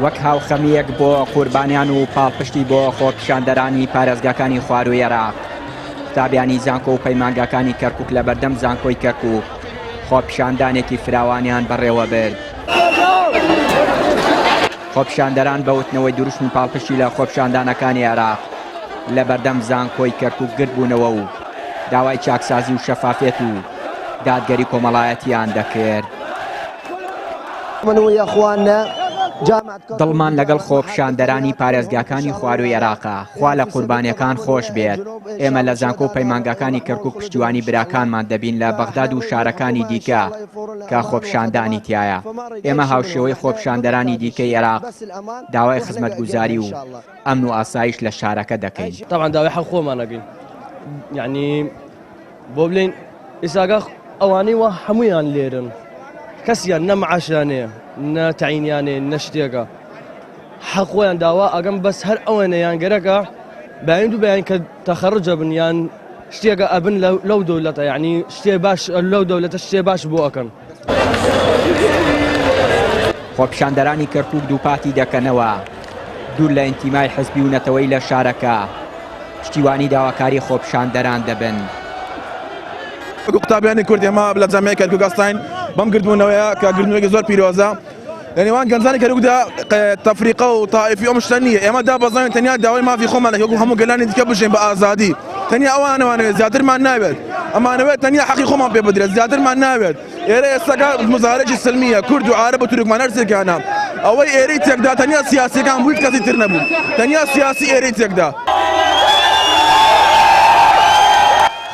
وەک هاوخەمیەک بۆ قوربانیان و پاڵپشتی بۆ خۆپیشاندەرانی پارێزگاکانی خوار و عێراق. قوتابیانی زانکۆ و پەیمانگاکانی کەرکووک لە بەردەم زانکۆی کەرکووک خۆپیشاندانێکی فراوانیان بەڕێوە برد. خۆپیشاندەران بەوتنەوەی دروشمی پاڵپشتی لە خۆپیشاندانەکانی عێراق لە بەردەم زانکۆی کەرکووک گرت بوونەوە و داوای چاکسازی و شەفافێت و دادگەری کۆمەڵایەتیان دەکرد. دڵمان لەگەڵ خۆپیشاندەرانی پارێزگاکانی خوار و عێراقا، خوا لە قوربانیەکان خۆش بێت. ئێمە لە زانکۆ و پەیمانگاکانی کەرکووک پشتیوانی براکانمان دەبین لە بەغداد و شارەکانی دیکە کە خۆپیشاندانی تایە. ئێمە هاوشێوەی خۆپیشاندەرانی دیکەی عێراق داوای خزمەتگوزاری و ئەمن و ئاسایش لە شارەکە دەکەین. طبعا داوای حەق خۆمانەکەین، یعنی بۆ بڵێن ئێساگا ئەوانەی وا هەموویان لێرن، کەسیان نە معاشیانەیە نە تەعینیانێ نە شتێکە، حەقۆیان داوا ئەگەم بەس هەر ئەوەنەیان گەرەکە بەیان دوو بەیان کە تەخەڕجە بن یان شتێکە ئەبن لەو دەوڵەتە، یعنی شتێ باش لەو دەوڵەتە شتێ باش بۆ ئەکەن. خۆپیشاندەرانی کەرکووک دووپاتی دەکەنەوە دوور لە ئینتیمای حزبی و نەتەوەی لە شارەکە پشتیوانی داواکاری خۆپیشاندەران دەبن. قوتابیانی کورد ئێمە لە جامعەی کەرکووک ئەستاین بەم گردبوونەوەیە کە گردنوێکی زۆر پیرۆزە لە نێوان گەنجانی کەرکووکدا تەفریقە و تائیفی ئەو شتە نییە. ئێمە دابەزانین تەنیا داوای مافی خۆمان دەکەین هەموو گەلانی دیکە بژین بە ئازادی. تەنیا ئەوانەوانەوێت زیاترمان ناوێت، ئەمانەوێت تەنیا حەقی خۆمان پێ بدرێت، زیاترمان ناوێت. ئێرە ئێستاکە مزارێکی سلمیە، کورد و عارەب و تورکمان هەرسێکانە. ئەوەی ئێرەی تێکدا تەنیا سیاسیەکان بوویت کەسی تر نەبوو، تەنیا سیاسی ئێرەی تێکدا.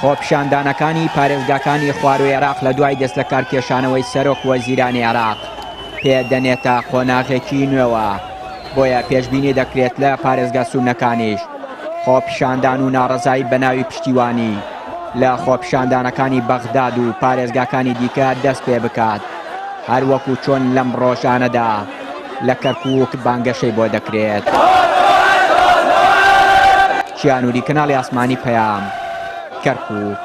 خۆپیشاندانەکانی پارێزگاکانی خوار و عێراق لە دوای دەست لە کارکێشانەوەی سەرۆک وەزیرانی عێراق پێدەنێتە قۆناغێکی نوێوە، بۆیە پێشبینی دەکرێت لە پارێزگا سوورنەکانیش خۆپیشاندان و ناڕەزایی بە ناوی پشتیوانی لە خۆپیشاندانەکانی بەغداد و پارێزگاکانی دیکە دەست پێ بکات، هەر وەکو چۆن لەم ڕۆژانەدا لە کەرکووک بانگەشەی بۆ دەکرێت. چیانوری کەناڵی ئاسمانی پەیام، کەرکووک.